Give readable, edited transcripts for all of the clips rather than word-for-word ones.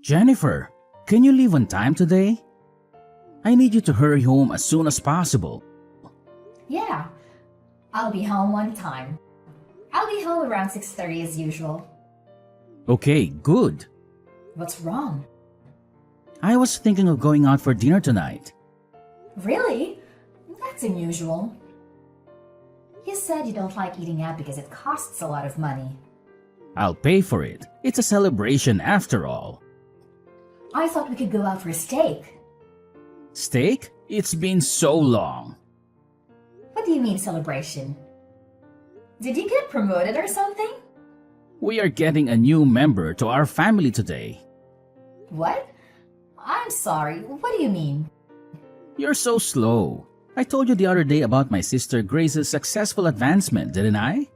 Jennifer, can you leave on time today? I need you to hurry home as soon as possible. Yeah, I'll be home on time. I'll be home around 6:30 as usual. Okay, good. What's wrong? I was thinking of going out for dinner tonight. Really? That's unusual. You said you don't like eating out because it costs a lot of money. I'll pay for it. It's a celebration after all. I thought we could go out for a steak. Steak? It's been so long. What do you mean celebration? Did you get promoted or something? We are getting a new member to our family today. What? I'm sorry, what do you mean? You're so slow. I told you the other day about my sister Grace's successful advancement, didn't I?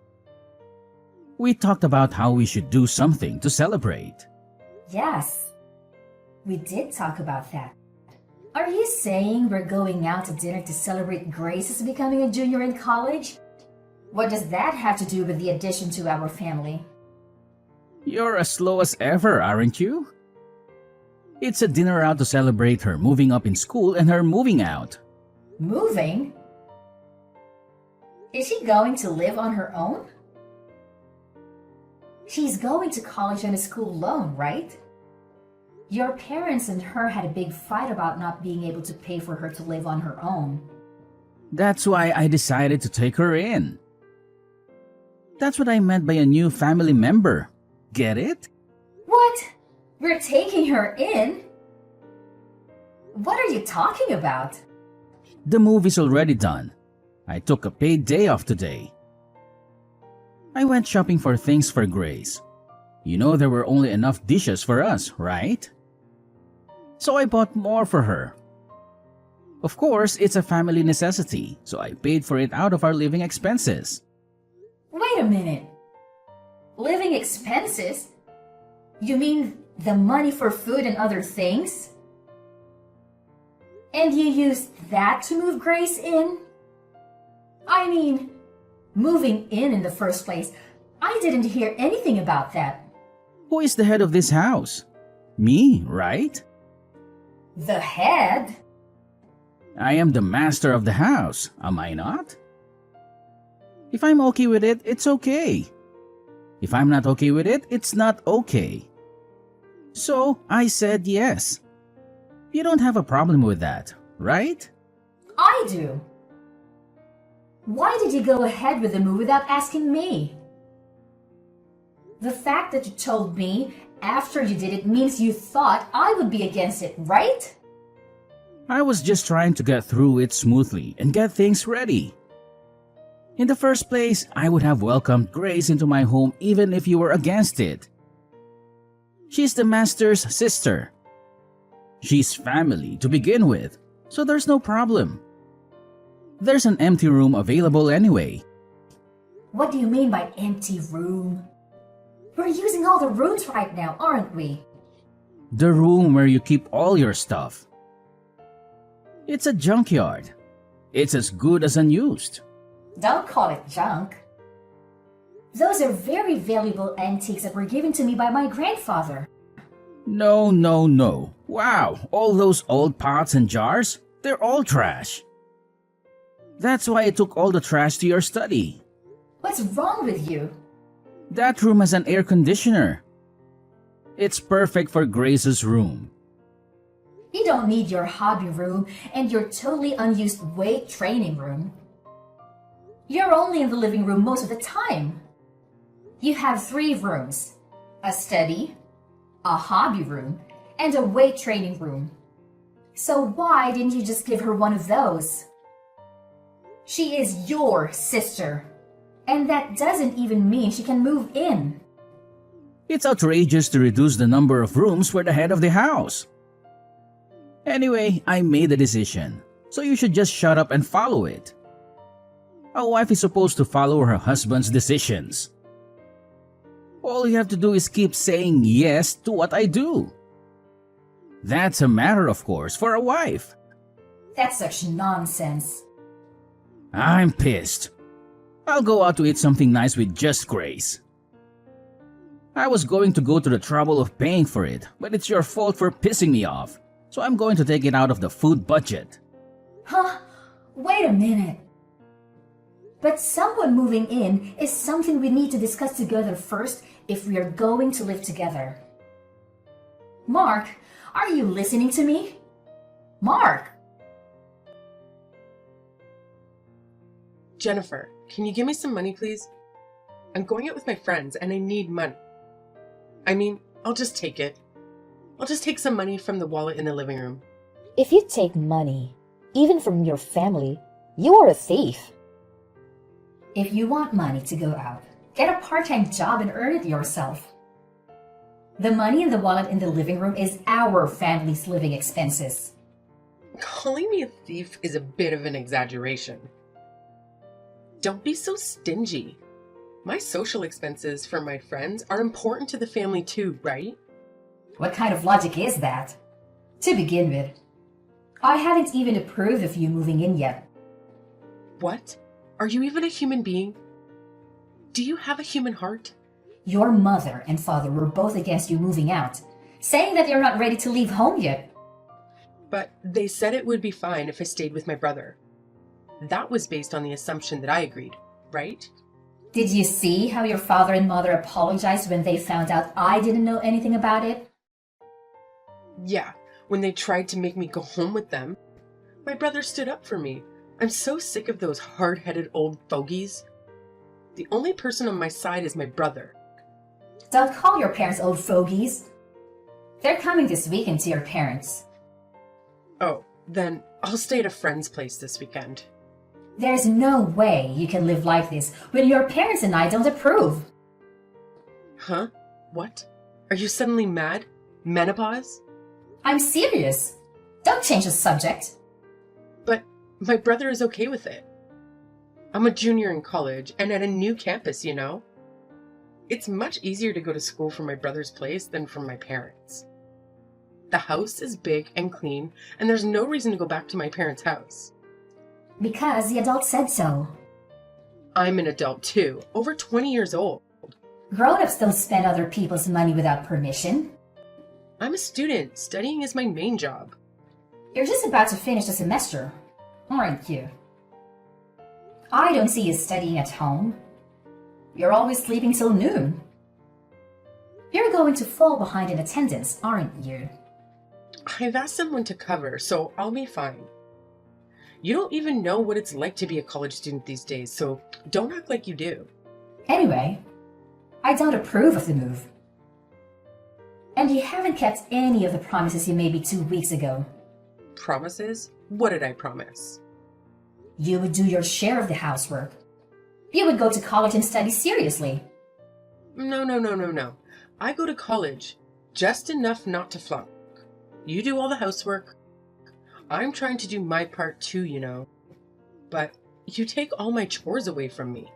We talked about how we should do something to celebrate. Yes, we did talk about that. Are you saying we're going out to dinner to celebrate Grace's becoming a junior in college? What does that have to do with the addition to our family? You're as slow as ever, aren't you? It's a dinner out to celebrate her moving up in school and her moving out. Moving? Is she going to live on her own? She's going to college on a school loan, right? Your parents and her had a big fight about not being able to pay for her to live on her own. That's why I decided to take her in. That's what I meant by a new family member. Get it? What? We're taking her in? What are you talking about? The move is already done. I took a paid day off today. I went shopping for things for Grace. You know there were only enough dishes for us, right? So I bought more for her. Of course, it's a family necessity, so I paid for it out of our living expenses. Wait a minute. Living expenses? You mean the money for food and other things? And you used that to move Grace in? I mean, moving in the first place. I didn't hear anything about that. Who is the head of this house? Me, right? The head? I am the master of the house, am I not? If I'm okay with it, it's okay. If I'm not okay with it, it's not okay. So I said yes. You don't have a problem with that, right? I do. Why did you go ahead with the move without asking me? The fact that you told me after you did it means you thought I would be against it, right? I was just trying to get through it smoothly and get things ready. In the first place, I would have welcomed Grace into my home even if you were against it. She's the master's sister. She's family to begin with, so there's no problem. There's an empty room available anyway. What do you mean by empty room? We're using all the rooms right now, aren't we? The room where you keep all your stuff. It's a junkyard. It's as good as unused. Don't call it junk. Those are very valuable antiques that were given to me by my grandfather. No, no, no. Wow, all those old pots and jars, they're all trash. That's why I took all the trash to your study. What's wrong with you? That room has an air conditioner. It's perfect for Grace's room. You don't need your hobby room and your totally unused weight training room. You're only in the living room most of the time. You have 3 rooms: a study, a hobby room, and a weight training room. So why didn't you just give her one of those? She is your sister, and that doesn't even mean she can move in. It's outrageous to reduce the number of rooms for the head of the house. Anyway, I made a decision, so you should just shut up and follow it. A wife is supposed to follow her husband's decisions. All you have to do is keep saying yes to what I do. That's a matter, of course, for a wife. That's such nonsense. I'm pissed. I'll go out to eat something nice with just Grace. I was going to go to the trouble of paying for it, but it's your fault for pissing me off. So I'm going to take it out of the food budget. Huh? Wait a minute. But someone moving in is something we need to discuss together first if we are going to live together. Mark, are you listening to me? Mark! Jennifer, can you give me some money, please? I'm going out with my friends and I need money. I mean, I'll just take it. I'll just take some money from the wallet in the living room. If you take money, even from your family, you are a thief. If you want money to go out, get a part-time job and earn it yourself. The money in the wallet in the living room is our family's living expenses. Calling me a thief is a bit of an exaggeration. Don't be so stingy. My social expenses for my friends are important to the family too, right? What kind of logic is that? To begin with, I haven't even approved of you moving in yet. What? Are you even a human being? Do you have a human heart? Your mother and father were both against you moving out, saying that you're not ready to leave home yet. But they said it would be fine if I stayed with my brother. That was based on the assumption that I agreed, right? Did you see how your father and mother apologized when they found out I didn't know anything about it? Yeah, when they tried to make me go home with them. My brother stood up for me. I'm so sick of those hard-headed old fogies. The only person on my side is my brother. Don't call your parents old fogies. They're coming this weekend to your parents. Oh, then I'll stay at a friend's place this weekend. There's no way you can live like this when your parents and I don't approve. Huh? What? Are you suddenly mad? Menopause? I'm serious. Don't change the subject. But my brother is okay with it. I'm a junior in college and at a new campus, you know? It's much easier to go to school from my brother's place than from my parents'. The house is big and clean, and there's no reason to go back to my parents' house. Because the adult said so. I'm an adult too, over 20 years old. Grown-ups don't spend other people's money without permission. I'm a student. Studying is my main job. You're just about to finish the semester, aren't you? I don't see you studying at home. You're always sleeping till noon. You're going to fall behind in attendance, aren't you? I've asked someone to cover, so I'll be fine. You don't even know what it's like to be a college student these days, so don't act like you do. Anyway, I don't approve of the move. And you haven't kept any of the promises you made me 2 weeks ago. Promises? What did I promise? You would do your share of the housework. You would go to college and study seriously. No. I go to college, just enough not to flunk. You do all the housework. I'm trying to do my part too, you know. But you take all my chores away from me.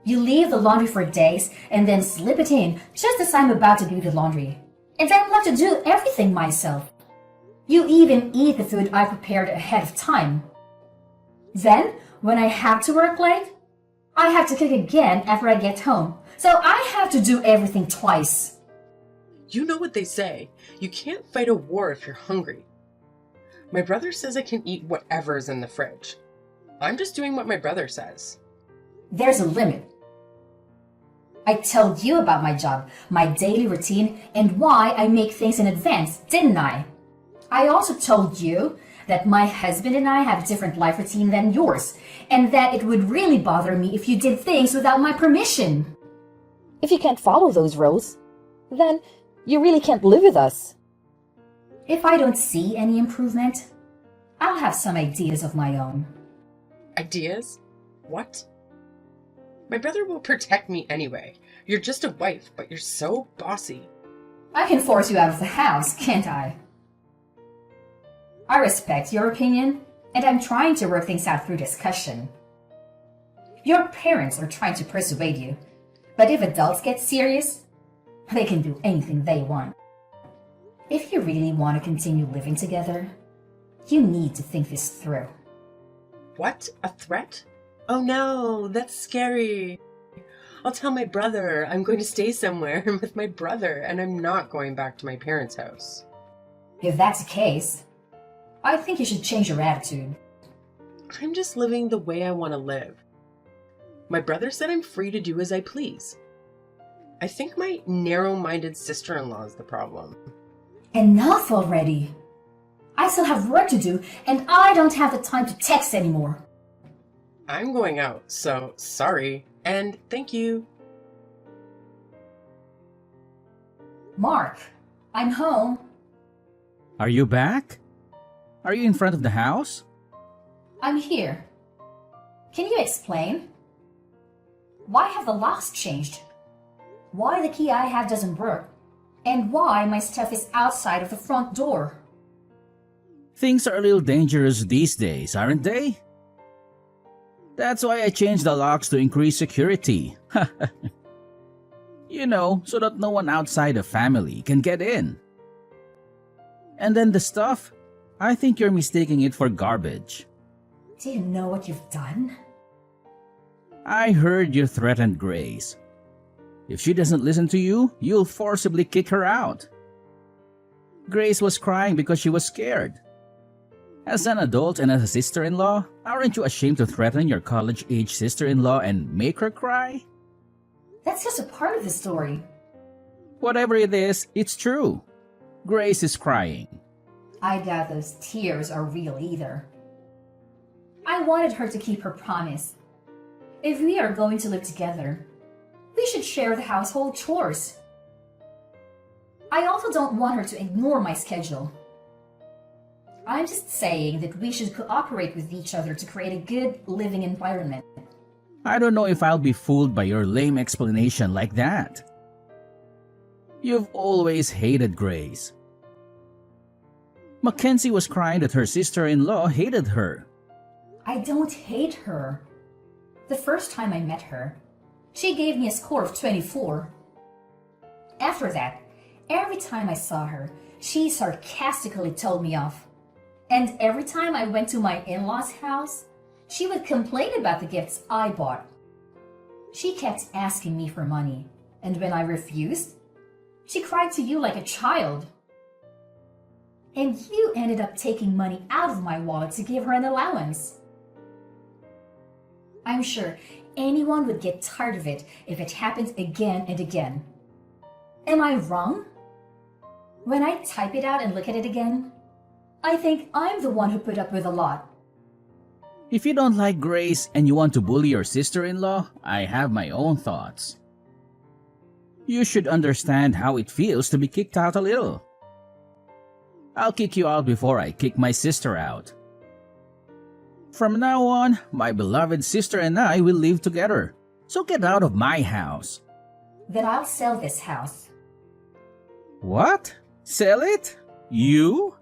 You leave the laundry for days and then slip it in just as I'm about to do the laundry. And I'm left to do everything myself. You even eat the food I prepared ahead of time. Then, when I have to work late, I have to cook again after I get home. So I have to do everything twice. You know what they say. You can't fight a war if you're hungry. My brother says I can eat whatever is in the fridge. I'm just doing what my brother says. There's a limit. I told you about my job, my daily routine, and why I make things in advance, didn't I? I also told you that my husband and I have a different life routine than yours, and that it would really bother me if you did things without my permission. If you can't follow those rules, then you really can't live with us. If I don't see any improvement, I'll have some ideas of my own. Ideas? What? My brother will protect me anyway. You're just a wife, but you're so bossy. I can force you out of the house, can't I? I respect your opinion, and I'm trying to work things out through discussion. Your parents are trying to persuade you, but if adults get serious, they can do anything they want. If you really want to continue living together, you need to think this through. What? A threat? Oh no, that's scary. I'll tell my brother I'm going to stay somewhere with my brother and I'm not going back to my parents' house. If that's the case, I think you should change your attitude. I'm just living the way I want to live. My brother said I'm free to do as I please. I think my narrow-minded sister-in-law is the problem. Enough already! I still have work to do, and I don't have the time to text anymore. I'm going out, so sorry, and thank you. Mark, I'm home. Are you back? Are you in front of the house? I'm here. Can you explain? Why have the locks changed? Why the key I have doesn't work? And why my stuff is outside of the front door? Things are a little dangerous these days, aren't they? That's why I changed the locks to increase security. You know, so that no one outside the family can get in. And then the stuff, I think you're mistaking it for garbage. Do you know what you've done? I heard you threatened Grace. If she doesn't listen to you, you'll forcibly kick her out. Grace was crying because she was scared. As an adult and as a sister-in-law, aren't you ashamed to threaten your college-age sister-in-law and make her cry? That's just a part of the story. Whatever it is, it's true. Grace is crying. I doubt those tears are real either. I wanted her to keep her promise. If we are going to live together, we should share the household chores. I also don't want her to ignore my schedule. I'm just saying that we should cooperate with each other to create a good living environment. I don't know if I'll be fooled by your lame explanation like that. You've always hated Grace. Mackenzie was crying that her sister-in-law hated her. I don't hate her. The first time I met her, she gave me a score of 24. After that, every time I saw her, she sarcastically told me off. And every time I went to my in-laws' house, she would complain about the gifts I bought. She kept asking me for money, and when I refused, she cried to you like a child. And you ended up taking money out of my wallet to give her an allowance. I'm sure anyone would get tired of it if it happened again and again. Am I wrong? When I type it out and look at it again, I think I'm the one who put up with a lot. If you don't like Grace and you want to bully your sister-in-law, I have my own thoughts. You should understand how it feels to be kicked out a little. I'll kick you out before I kick my sister out. From now on, my beloved sister and I will live together. So get out of my house. Then I'll sell this house. What? Sell it? You?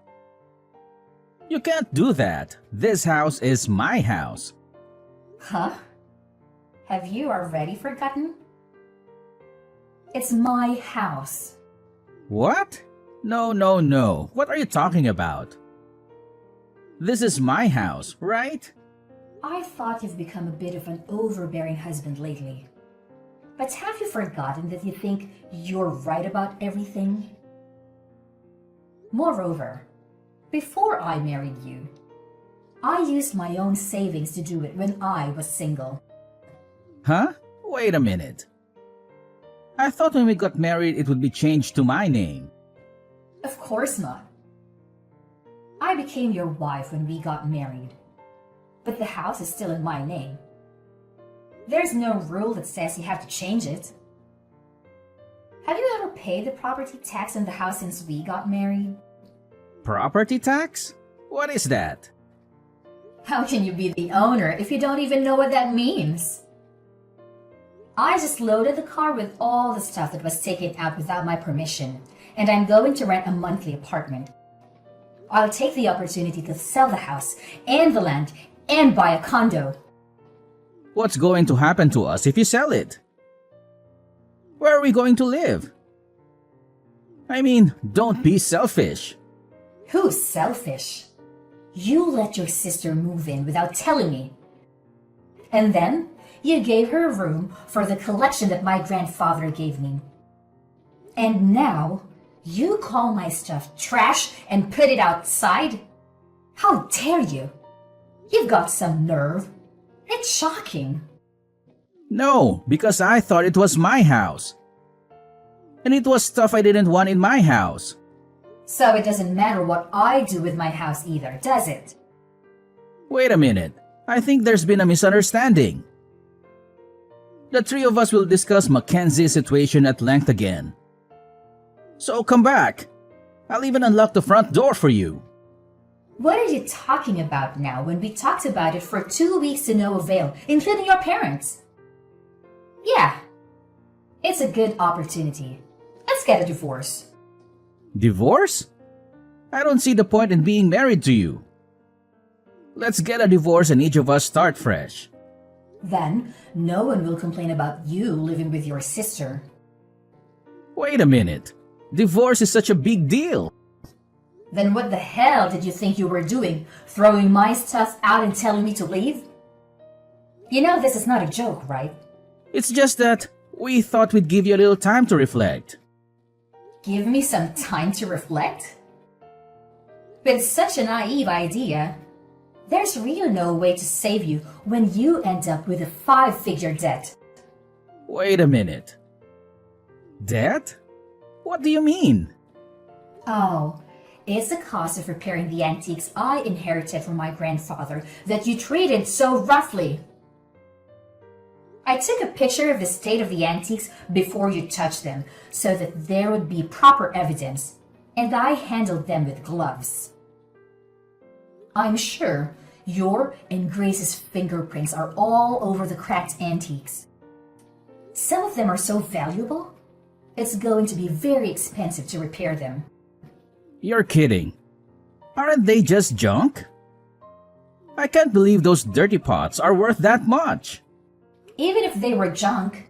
You can't do that. This house is my house. Huh? Have you already forgotten? It's my house. What? No. What are you talking about? This is my house, right? I thought you've become a bit of an overbearing husband lately. But have you forgotten that you think you're right about everything? Moreover, before I married you, I used my own savings to do it when I was single. Huh? Wait a minute. I thought when we got married it would be changed to my name. Of course not. I became your wife when we got married, but the house is still in my name. There's no rule that says you have to change it. Have you ever paid the property tax on the house since we got married? Property tax? What is that? How can you be the owner if you don't even know what that means? I just loaded the car with all the stuff that was taken out without my permission, and I'm going to rent a monthly apartment. I'll take the opportunity to sell the house and the land and buy a condo. What's going to happen to us if you sell it? Where are we going to live? I mean, don't be selfish. Who's selfish? You let your sister move in without telling me. And then You gave her room for the collection that my grandfather gave me. And now, you call my stuff trash and put it outside? How dare you? You've got some nerve. It's shocking. No, because I thought it was my house. And it was stuff I didn't want in my house. So it doesn't matter what I do with my house either, does it? Wait a minute. I think there's been a misunderstanding. The three of us will discuss Mackenzie's situation at length again. So come back. I'll even unlock the front door for you. What are you talking about now when we talked about it for 2 weeks to no avail, including your parents? Yeah, it's a good opportunity. Let's get a divorce. Divorce? I don't see the point in being married to you. Let's get a divorce and each of us start fresh. Then, no one will complain about you living with your sister. Wait a minute. Divorce is such a big deal. Then what the hell did you think you were doing, throwing my stuff out and telling me to leave? You know this is not a joke, right? It's just that we thought we'd give you a little time to reflect. Give me some time to reflect? With such a naive idea, there's really no way to save you when you end up with a 5-figure debt. Wait a minute. Debt? What do you mean? Oh, it's the cost of repairing the antiques I inherited from my grandfather that you treated so roughly. I took a picture of the state of the antiques before you touched them so that there would be proper evidence, and I handled them with gloves. I'm sure your and Grace's fingerprints are all over the cracked antiques. Some of them are so valuable, it's going to be very expensive to repair them. You're kidding. Aren't they just junk? I can't believe those dirty pots are worth that much. Even if they were junk,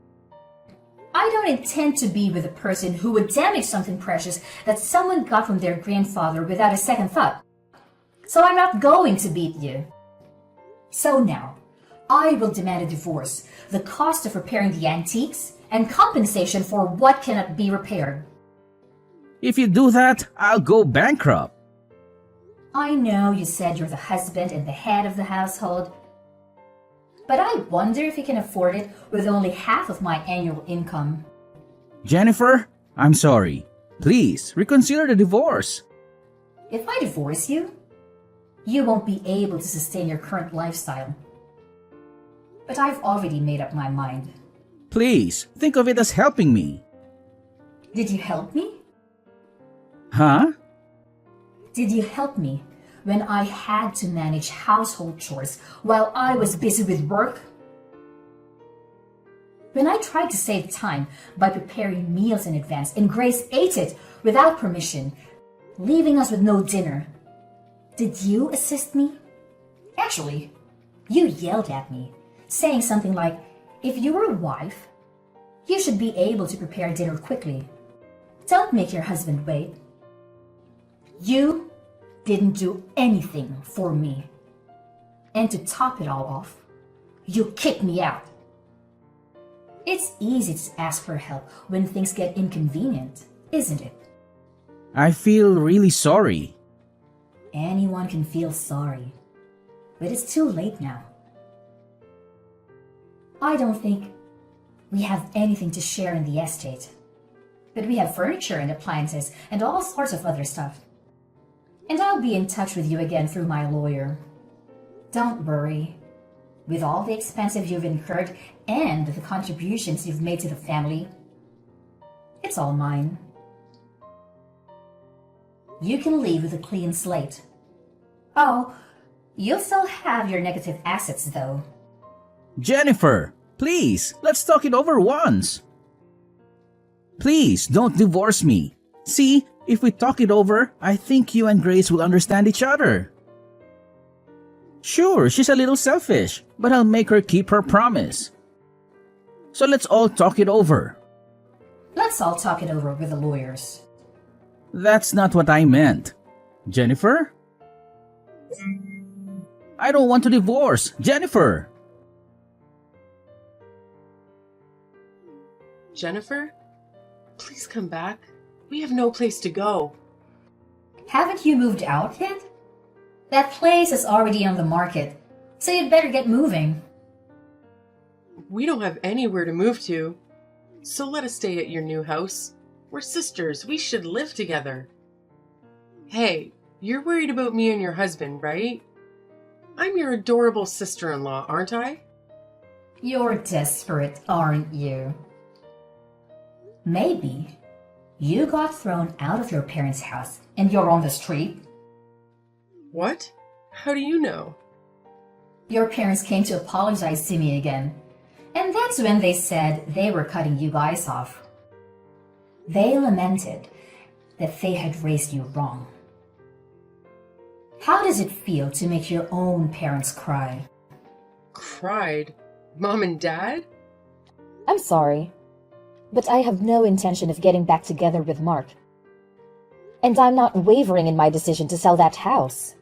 I don't intend to be with a person who would damage something precious that someone got from their grandfather without a second thought. So I'm not going to beat you. So now, I will demand a divorce, the cost of repairing the antiques, and compensation for what cannot be repaired. If you do that, I'll go bankrupt. I know you said you're the husband and the head of the household, but I wonder if you can afford it with only half of my annual income. Jennifer, I'm sorry. Please, reconsider the divorce. If I divorce you, you won't be able to sustain your current lifestyle. But I've already made up my mind. Please, think of it as helping me. Did you help me? Huh? Did you help me when I had to manage household chores while I was busy with work? When I tried to save time by preparing meals in advance and Grace ate it without permission, leaving us with no dinner, did you assist me? Actually, you yelled at me, saying something like, if you were a wife, you should be able to prepare dinner quickly. Don't make your husband wait. You didn't do anything for me. And to top it all off, you kicked me out. It's easy to ask for help when things get inconvenient, isn't it? I feel really sorry. Anyone can feel sorry, but it's too late now. I don't think we have anything to share in the estate, but we have furniture and appliances and all sorts of other stuff. And I'll be in touch with you again through my lawyer. Don't worry. With all the expenses you've incurred and the contributions you've made to the family, it's all mine. You can leave with a clean slate. Oh, you'll still have your negative assets though. Jennifer, please, let's talk it over once. Please, don't divorce me. See, if we talk it over, I think you and Grace will understand each other. Sure, she's a little selfish, but I'll make her keep her promise. So let's all talk it over. Let's all talk it over with the lawyers. That's not what I meant. Jennifer? I don't want to divorce. Jennifer! Jennifer, please come back. We have no place to go. Haven't you moved out yet? That place is already on the market, so you'd better get moving. We don't have anywhere to move to, so let us stay at your new house. We're sisters. We should live together. Hey, you're worried about me and your husband, right? I'm your adorable sister-in-law, aren't I? You're desperate, aren't you? Maybe you got thrown out of your parents' house and you're on the street. What? How do you know? Your parents came to apologize to me again, and that's when they said they were cutting you guys off. They lamented that they had raised you wrong. How does it feel to make your own parents cry? Cried? Mom and Dad? I'm sorry, but I have no intention of getting back together with Mark. And I'm not wavering in my decision to sell that house.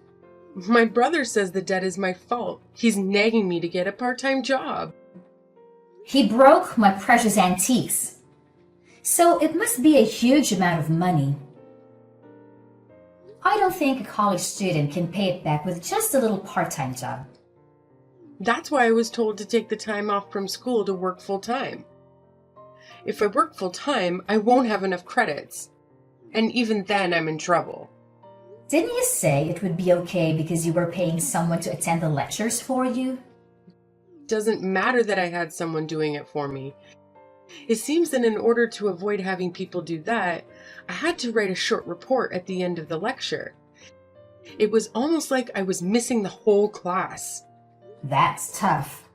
My brother says the debt is my fault. He's nagging me to get a part-time job. He broke my precious antiques, so it must be a huge amount of money. I don't think a college student can pay it back with just a little part-time job. That's why I was told to take the time off from school to work full-time. If I work full-time, I won't have enough credits. And even then, I'm in trouble. Didn't you say it would be okay because you were paying someone to attend the lectures for you? Doesn't matter that I had someone doing it for me. It seems that in order to avoid having people do that, I had to write a short report at the end of the lecture. It was almost like I was missing the whole class. That's tough.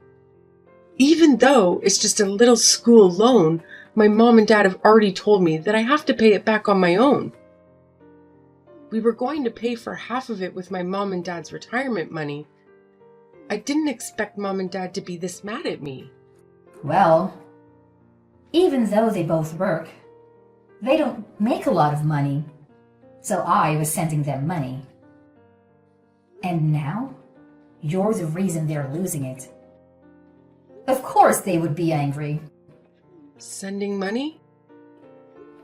Even though it's just a little school loan, my mom and dad have already told me that I have to pay it back on my own. We were going to pay for half of it with my mom and dad's retirement money. I didn't expect mom and dad to be this mad at me. Well, even though they both work, they don't make a lot of money, so I was sending them money. And now, you're the reason they're losing it. Of course they would be angry. Sending money?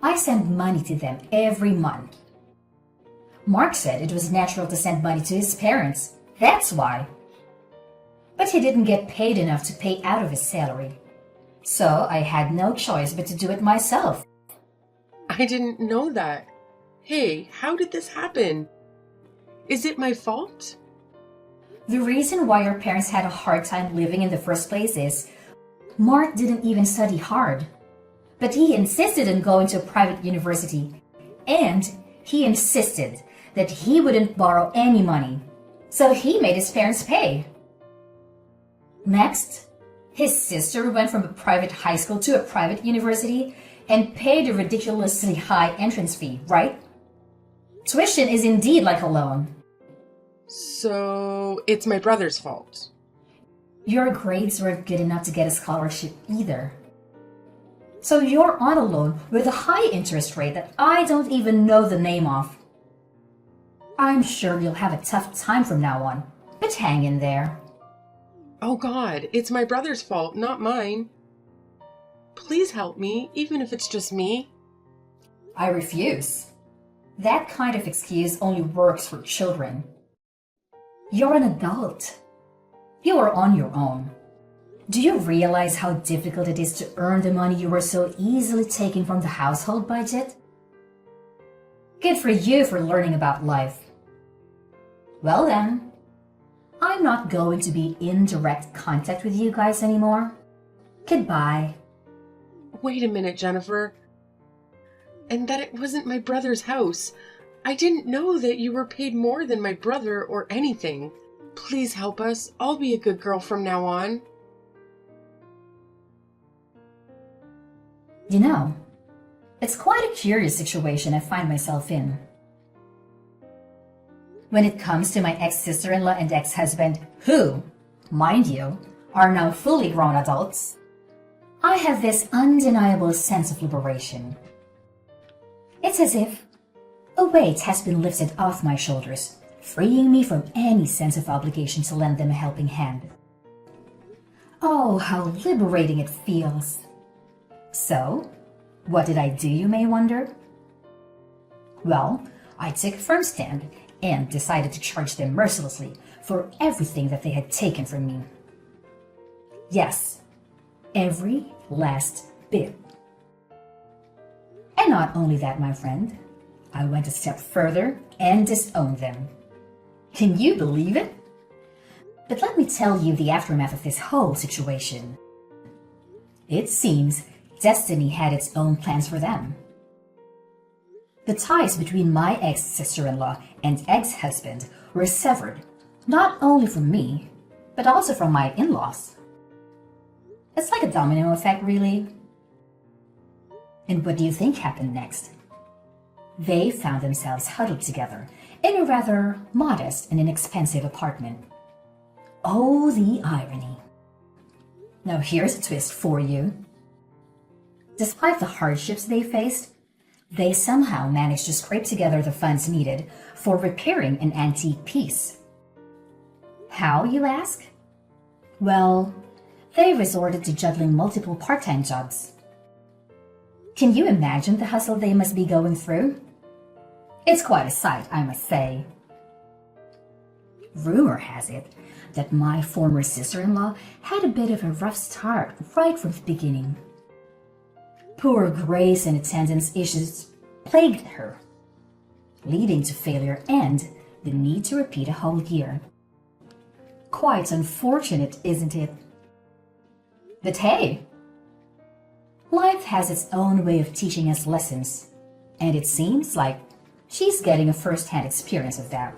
I send money to them every month. Mark said it was natural to send money to his parents. That's why. But he didn't get paid enough to pay out of his salary. So I had no choice but to do it myself. I didn't know that. Hey, how did this happen? Is it my fault? The reason why your parents had a hard time living in the first place is Mark didn't even study hard. But he insisted on going to a private university. And he insisted that he wouldn't borrow any money. So he made his parents pay. Next, his sister went from a private high school to a private university and paid a ridiculously high entrance fee, right? Tuition is indeed like a loan. So it's my brother's fault. Your grades weren't good enough to get a scholarship either. So you're on a loan with a high interest rate that I don't even know the name of. I'm sure you'll have a tough time from now on, but hang in there. Oh God, it's my brother's fault, not mine. Please help me, even if it's just me. I refuse. That kind of excuse only works for children. You're an adult. You are on your own. Do you realize how difficult it is to earn the money you were so easily taking from the household budget? Good for you for learning about life. Well then, I'm not going to be in direct contact with you guys anymore. Goodbye. Wait a minute, Jennifer. And that it wasn't my brother's house. I didn't know that you were paid more than my brother or anything. Please help us. I'll be a good girl from now on. You know, it's quite a curious situation I find myself in. When it comes to my ex-sister-in-law and ex-husband, who, mind you, are now fully grown adults, I have this undeniable sense of liberation. It's as if a weight has been lifted off my shoulders, freeing me from any sense of obligation to lend them a helping hand. Oh, how liberating it feels. So, what did I do, you may wonder? Well, I took a firm stand and decided to charge them mercilessly for everything that they had taken from me. Yes, every last bit. And not only that, my friend, I went a step further and disowned them. Can you believe it? But let me tell you the aftermath of this whole situation. It seems destiny had its own plans for them. The ties between my ex-sister-in-law and ex-husband were severed, not only from me, but also from my in-laws. It's like a domino effect, really. And what do you think happened next? They found themselves huddled together in a rather modest and inexpensive apartment. Oh, the irony. Now here's a twist for you. Despite the hardships they faced, they somehow managed to scrape together the funds needed for repairing an antique piece. How, you ask? Well, they resorted to juggling multiple part-time jobs. Can you imagine the hustle they must be going through? It's quite a sight, I must say. Rumor has it that my former sister-in-law had a bit of a rough start right from the beginning. Poor grace and attendance issues plagued her, leading to failure and the need to repeat a whole year. Quite unfortunate, isn't it? But hey, life has its own way of teaching us lessons, and it seems like she's getting a first-hand experience of that.